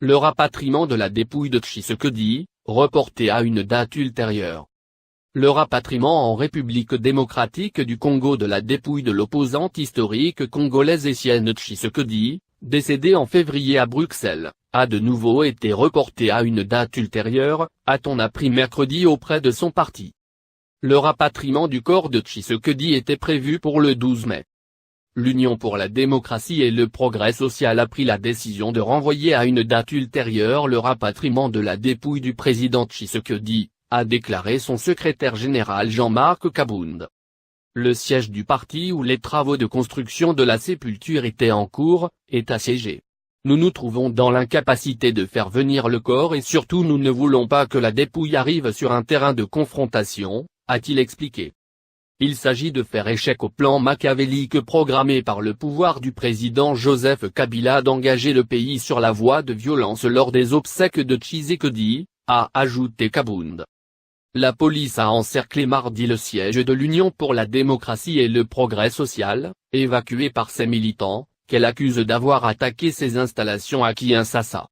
Le rapatriement de la dépouille de Tshisekedi, reporté à une date ultérieure. Le rapatriement en République démocratique du Congo de la dépouille de l'opposante historique congolaise Étienne Tshisekedi, décédé en février à Bruxelles, a de nouveau été reporté à une date ultérieure, a-t-on appris mercredi auprès de son parti. Le rapatriement du corps de Tshisekedi était prévu pour le 12 mai. L'Union pour la démocratie et le progrès social a pris la décision de renvoyer à une date ultérieure le rapatriement de la dépouille du président Tshisekedi, a déclaré son secrétaire général Jean-Marc Kabound. Le siège du parti où les travaux de construction de la sépulture étaient en cours, est assiégé. Nous nous trouvons dans l'incapacité de faire venir le corps et surtout nous ne voulons pas que la dépouille arrive sur un terrain de confrontation, a-t-il expliqué. Il s'agit de faire échec au plan machiavélique programmé par le pouvoir du président Joseph Kabila d'engager le pays sur la voie de violence lors des obsèques de Tshisekedi, a ajouté Kabound. La police a encerclé mardi le siège de l'Union pour la démocratie et le progrès social, évacué par ses militants, qu'elle accuse d'avoir attaqué ses installations à Kinshasa.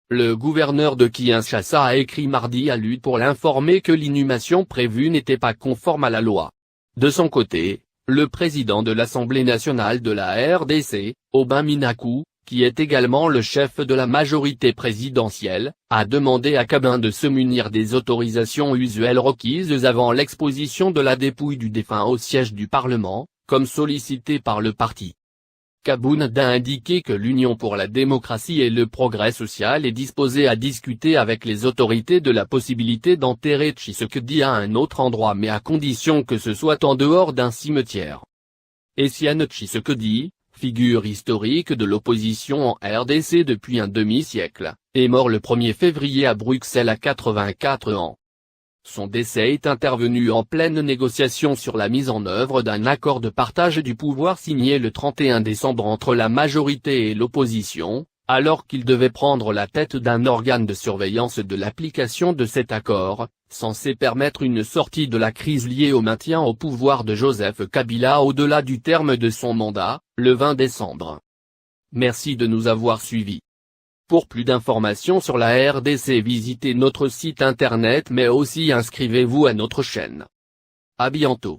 Le gouverneur de Kinshasa a écrit mardi à lui pour l'informer que l'inhumation prévue n'était pas conforme à la loi. De son côté, le président de l'Assemblée nationale de la RDC, Aubin Minaku, qui est également le chef de la majorité présidentielle, a demandé à Kabin de se munir des autorisations usuelles requises avant l'exposition de la dépouille du défunt au siège du Parlement, comme sollicité par le parti. Kabound a indiqué que l'Union pour la démocratie et le progrès social est disposée à discuter avec les autorités de la possibilité d'enterrer Tshisekedi à un autre endroit mais à condition que ce soit en dehors d'un cimetière. Étienne Tshisekedi, figure historique de l'opposition en RDC depuis un demi-siècle, est mort le 1er février à Bruxelles à 84 ans. Son décès est intervenu en pleine négociation sur la mise en œuvre d'un accord de partage du pouvoir signé le 31 décembre entre la majorité et l'opposition, alors qu'il devait prendre la tête d'un organe de surveillance de l'application de cet accord, censé permettre une sortie de la crise liée au maintien au pouvoir de Joseph Kabila au-delà du terme de son mandat, le 20 décembre. Merci de nous avoir suivis. Pour plus d'informations sur la RDC, visitez notre site internet mais aussi inscrivez-vous à notre chaîne. À bientôt.